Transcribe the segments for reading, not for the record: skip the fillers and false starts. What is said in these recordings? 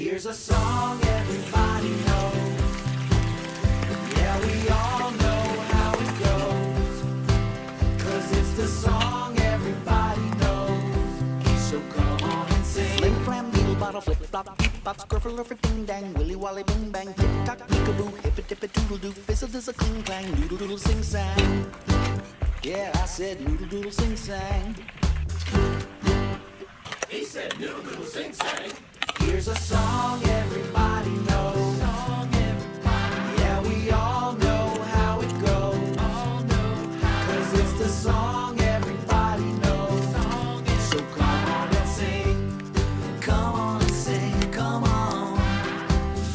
Here's a song everybody knows. Yeah, we all know how it goes. 'Cause it's the song everybody knows. So come on and sing. Flim flam beetle bottle flip flop beep bop scruffle or ding dang willy wally bing bang tick tock peekaboo hippy tippy doodle doo fizzle there's a cling clang doodle doodle sing sang. Yeah, I said noodle doodle sing sang. He said noodle doodle sing sang. Here's a song everybody knows. Yeah, we all know how it goes. 'Cause it's the song everybody knows. So come on and sing. Come on and sing, come on.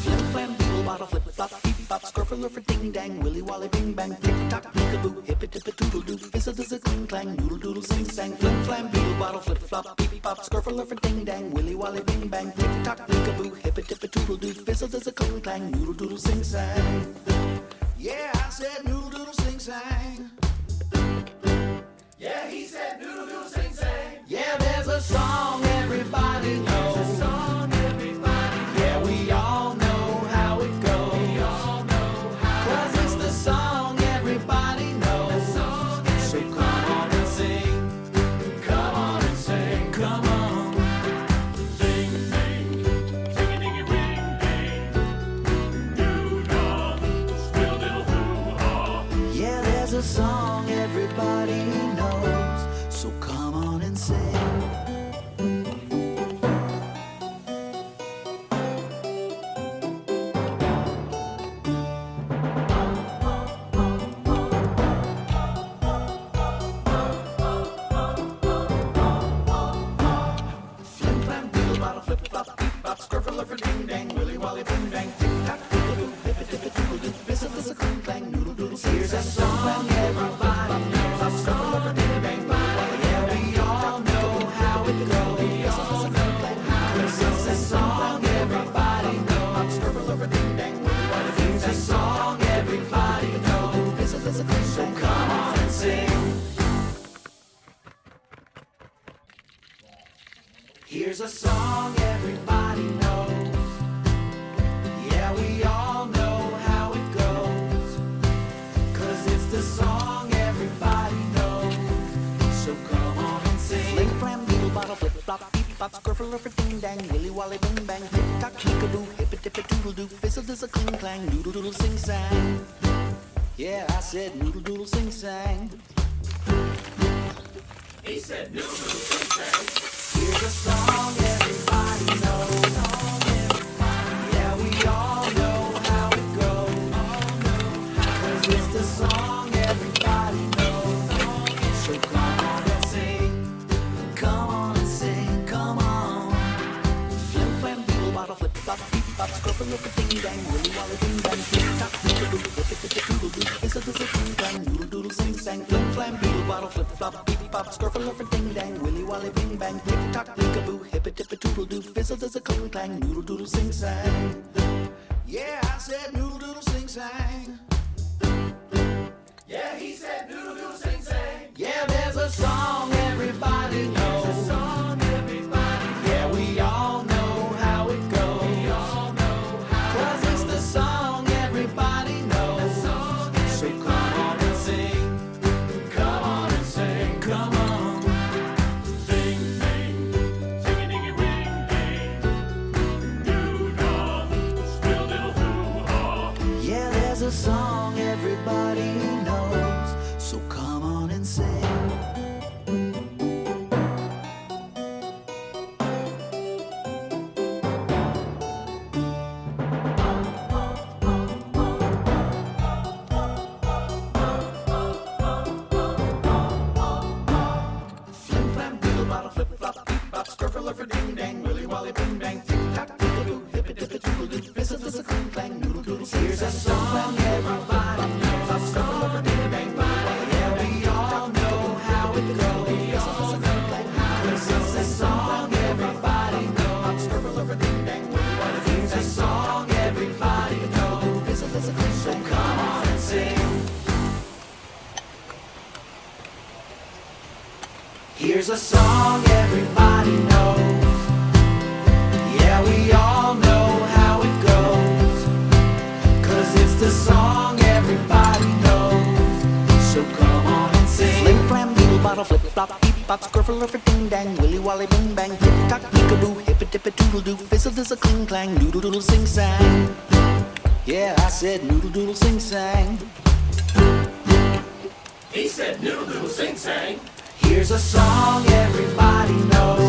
Flim flam beetle bottle flip flop beep bop scruffle or ding dang willy wally bing bang tick tock peekaboo hippy tippy doodle doo fizzle there's a cling clang noodle doodle sing sang. Flim flam beetle bottle flip flop beep bop scruffle or ding dang willy wally bing bang tick tock peekaboo hippy tippy doodle doo fizzle there's a cling clang noodle doodle sing sang. Yeah, I said noodle doodle sing sang. Yeah, he said noodle doodle sing sang. Yeah, there's a song everybody knows. There's a song everybody knows. Yeah, we all know how it goes. We all know how. 'Cause it's the song everybody knows. So come on and sing. Come on and sing. Come on. Sing, sing, sing-a-ding-a ring, ding. Doo-dah, squeal diddle hoo-ha. Yeah, there's a song everybody knows. So come on and sing. Flim flam beetle bottle flip flop beep bop scruffle or ding dang willy wally bing bang tick tock peekaboo hippy tippy doodle doo fizzle there's a cling clang noodle doodle sing. Here's a song everybody knows. A scruffle or ding bang willy wally yeah we all know how it goes. We all know how it goes. It's a song everybody knows. A scruffle or ding bang willy wally it's a song everybody knows. Fizzle there's a cling clang. So come on and sing. Here's a song everybody knows. Yeah, we all know how it goes. 'Cause it's the song everybody knows. So come on and sing. Flim flam beetle bottle flip flop beep bop scruffle or ding dang willy wally bing bang tick tock peekaboo hippy tippy doodle doo fizzle there's a cling clang noodle doodle sing sang. Yeah, I said noodle doodle sing sang. He said noodle doodle sing sang. Here's a song everybody knows. Yeah, we all know how it goes. 'Cause it's the song everybody knows. So come on and sing. Come on and sing. Come on. Flim flam beetle bottle flip flop beep bop scruffle or ding dang willy wally bing bang tick tock peekaboo hippy tippy doodle doo fizzle there's a cling clang noodle doodle sing sang. Flim flam beetle bottle flip flop beep bop scruffle or ding dang willy wally bing bang tick tock peekaboo hippy tippy doodle doo fizzle there's a cling clang noodle doodle sing sang. Yeah, I said noodle doodle sing sang. Yeah, he said noodle doodle sing sang. Yeah, there's a song everybody knows. There's a song everybody knows. Yeah, we all know how it goes. We all know how. 'Cause it's the song everybody knows. So come on and sing. Come on and sing. Come on. Sing, sing, sing-a-ding-a ring, ding. Doo-dah, squeal diddle hoo-ha. Yeah, there's a song everybody knows. So come on and sing. Flim flam beetle bottle flip flop beep bop scruffle or ding dang willy wally bing bang tick tock peekaboo hippy tippy doodle doo fizzle there's a cling clang noodle doodle sing. Here's a song everybody knows. A scruffle or ding bang willy wally yeah we all know how it goes. We all know how it goes. It's a song everybody knows. A scruffle or ding bang willy wally it's a song everybody knows. Fizzle there's a cling clang. So come on and sing. Here's a song everybody knows. Yeah, we all know bop, scruffle, lurfer, ding dang, willy wally, bing bang, tick tock, peekaboo, hip a dip a doodle doo, fizzle dizzle, cling clang, noodle doodle, sing sang. Yeah, I said noodle doodle, sing sang. He said noodle doodle sing sang. Here's a song everybody knows.